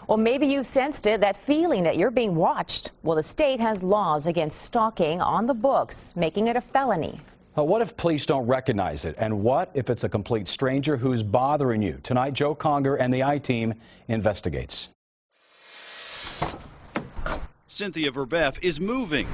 Well, maybe you've sensed it, that feeling that you're being watched. Well, the state has laws against stalking on the books, making it a felony. What if police don't recognize it? And what if it's a complete stranger who's bothering you? Tonight, Joe Conger and the I-Team investigates. Cynthia Verbeff is moving.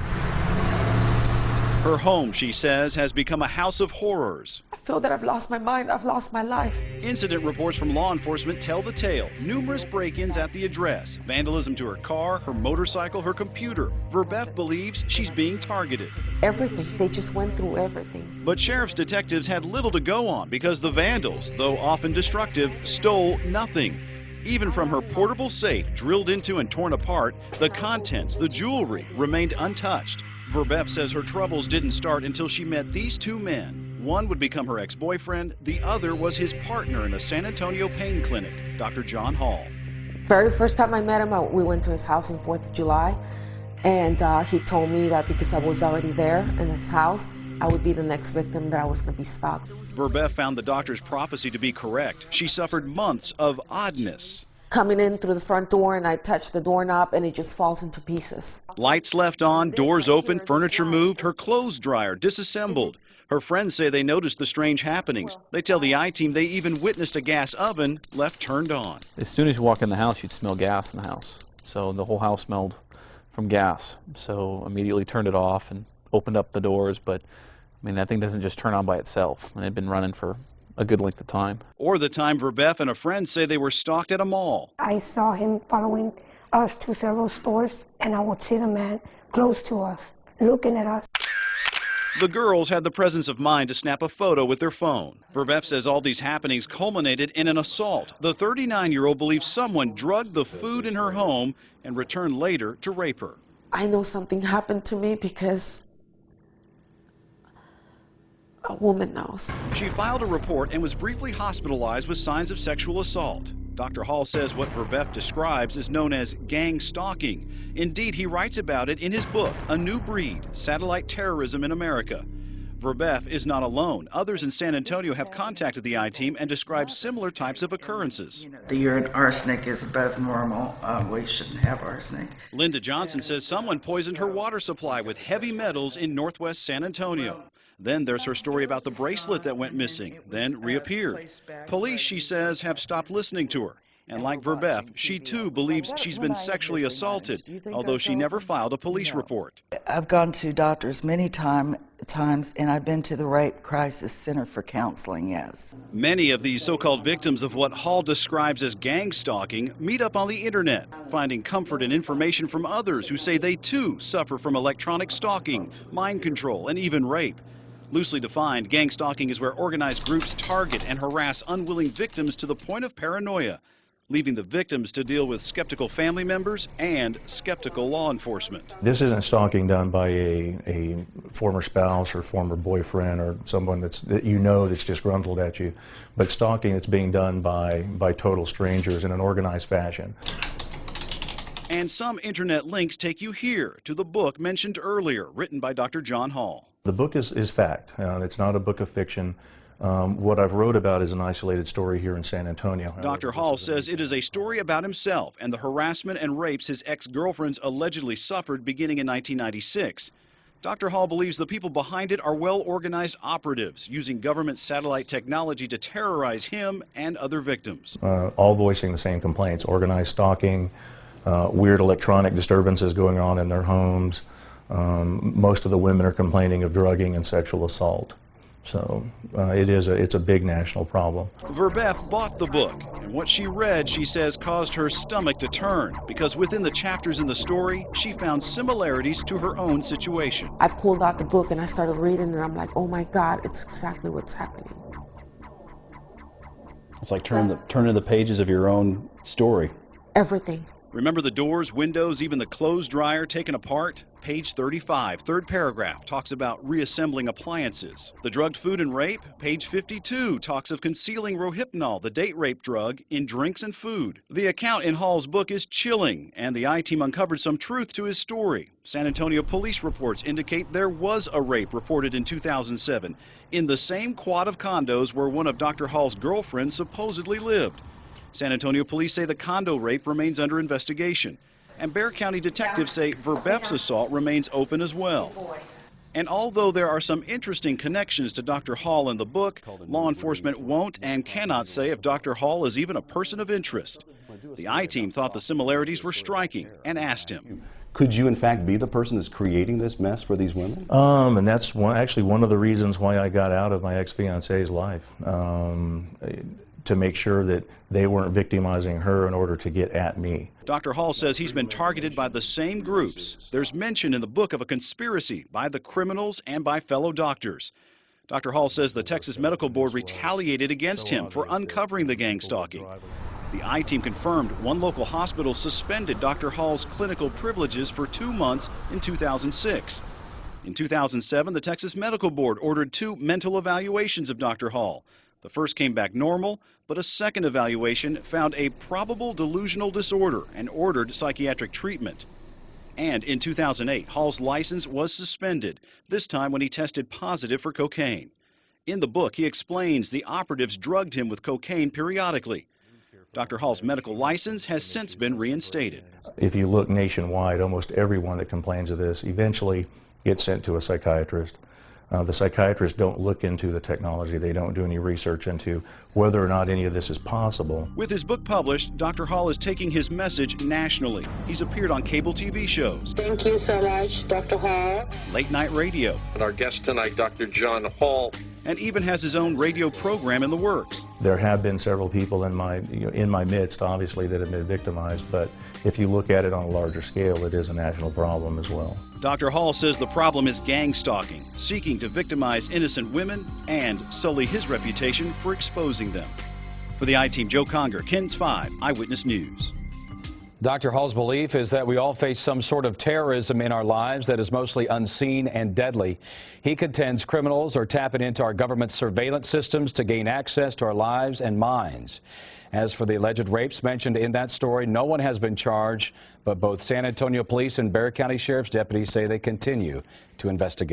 Her home, she says, has become a house of horrors. I feel that I've lost my mind, I've lost my life. Incident reports from law enforcement tell the tale. Numerous break-ins at the address, vandalism to her car, her motorcycle, her computer. Verbeff believes she's being targeted. Everything, they just went through everything. But sheriff's detectives had little to go on because the vandals, though often destructive, stole nothing. Even from her portable safe, drilled into and torn apart, the contents, the jewelry, remained untouched. Verbeff says her troubles didn't start until she met these two men. One would become her ex-boyfriend, the other was his partner in a San Antonio pain clinic, Dr. John Hall. Very first time I met him, we went to his house on 4th of July, and he told me that because I was already there in his house, I would be the next victim, that I was going to be stalked. Verbeff found the doctor's prophecy to be correct. She suffered months of oddness. Coming in through the front door, and I touch the doorknob, and it just falls into pieces. Lights left on, doors open, furniture moved, her clothes dryer disassembled. Her friends say they noticed the strange happenings. They tell the I-Team they even witnessed a gas oven left turned on. As soon as you walk in the house, you'd smell gas in the house. So the whole house smelled from gas. So immediately turned it off and opened up the doors. But I mean, that thing doesn't just turn on by itself. And it had been running for a good length of time. Or the time Verbeff and a friend say they were stalked at a mall. I saw him following us to several stores, and I would see the man close to us, looking at us. The girls had the presence of mind to snap a photo with their phone. Verbeff says all these happenings culminated in an assault. The 39-year-old believes someone drugged the food in her home and returned later to rape her. I know something happened to me because a woman knows. She filed a report and was briefly hospitalized with signs of sexual assault. Dr. Hall says what Verbeff describes is known as gang stalking. Indeed, he writes about it in his book, A New Breed, Satellite Terrorism in America. Verbeff is not alone. Others in San Antonio have contacted the I-Team and described similar types of occurrences. The urine arsenic is above normal. We shouldn't have arsenic. Linda Johnson says someone poisoned her water supply with heavy metals in northwest San Antonio. Then there's her story about the bracelet that went missing, then reappeared. Police, she says, have stopped listening to her. And like Verbeff, she too believes she's been sexually assaulted, although she never filed a police report. I've gone to doctors many times, and I've been to the Rape Crisis Center for counseling, yes. Many of these so-called victims of what Hall describes as gang stalking meet up on the internet, finding comfort and information from others who say they too suffer from electronic stalking, mind control, and even rape. Loosely defined, gang stalking is where organized groups target and harass unwilling victims to the point of paranoia, leaving the victims to deal with skeptical family members and skeptical law enforcement. This isn't stalking done by a former spouse or former boyfriend or someone that you know that's just grumbled at you, but stalking that's being done by total strangers in an organized fashion. And some internet links take you here to the book mentioned earlier, written by Dr. John Hall. The book is fact. It's not a book of fiction. What I've wrote about is an isolated story here in San Antonio. Dr. Hall says it is a story about himself and the harassment and rapes his ex-girlfriends allegedly suffered beginning in 1996. Dr. Hall believes the people behind it are well-organized operatives using government satellite technology to terrorize him and other victims. All voicing the same complaints: organized stalking, weird electronic disturbances going on in their homes. Most of the women are complaining of drugging and sexual assault. So it's a big national problem. Verbeff bought the book, and what she read, she says, caused her stomach to turn, because within the chapters in the story, she found similarities to her own situation. I pulled out the book and I started reading, and I'm like, oh my God, it's exactly what's happening. It's like turning the pages of your own story. Everything. Remember the doors, windows, even the clothes dryer taken apart? Page 35, third paragraph, talks about reassembling appliances. The drugged food and rape? Page 52 talks of concealing Rohypnol, the date rape drug, in drinks and food. The account in Hall's book is chilling, and the I-Team uncovered some truth to his story. San Antonio police reports indicate there was a rape reported in 2007 in the same quad of condos where one of Dr. Hall's girlfriends supposedly lived. San Antonio police say the condo rape remains under investigation. And Bexar County detectives say Verbeff's assault remains open as well. And although there are some interesting connections to Dr. Hall in the book, law enforcement won't and cannot say if Dr. Hall is even a person of interest. The I-Team thought the similarities were striking and asked him. Could you, in fact, be the person that's creating this mess for these women? And that's actually one of the reasons why I got out of my ex-fiance's life, to make sure that they weren't victimizing her in order to get at me. Dr. Hall says he's been targeted by the same groups. There's mention in the book of a conspiracy by the criminals and by fellow doctors. Dr. Hall says the Texas Medical Board retaliated against him for uncovering the gang stalking. The I-Team confirmed one local hospital suspended Dr. Hall's clinical privileges for 2 months in 2006. In 2007, the Texas Medical Board ordered 2 mental evaluations of Dr. Hall. The first came back normal, but a second evaluation found a probable delusional disorder and ordered psychiatric treatment. And in 2008, Hall's license was suspended, this time when he tested positive for cocaine. In the book, he explains the operatives drugged him with cocaine periodically. Dr. Hall's medical license has since been reinstated. If you look nationwide, almost everyone that complains of this eventually gets sent to a psychiatrist. The psychiatrists don't look into the technology. They don't do any research into whether or not any of this is possible. With his book published, Dr. Hall is taking his message nationally. He's appeared on cable TV shows. Thank you so much, Dr. Hall. Late night radio. And our guest tonight, Dr. John Hall. And even has his own radio program in the works. There have been several people in my midst, obviously, that have been victimized, but if you look at it on a larger scale, it is a national problem as well. Dr. Hall says the problem is gang stalking, seeking to victimize innocent women and sully his reputation for exposing them. For the I-Team, Joe Conger, KENS 5 Eyewitness News. Dr. Hall's belief is that we all face some sort of terrorism in our lives that is mostly unseen and deadly. He contends criminals are tapping into our government's surveillance systems to gain access to our lives and minds. As for the alleged rapes mentioned in that story, no one has been charged, but both San Antonio Police and Bexar County Sheriff's deputies say they continue to investigate.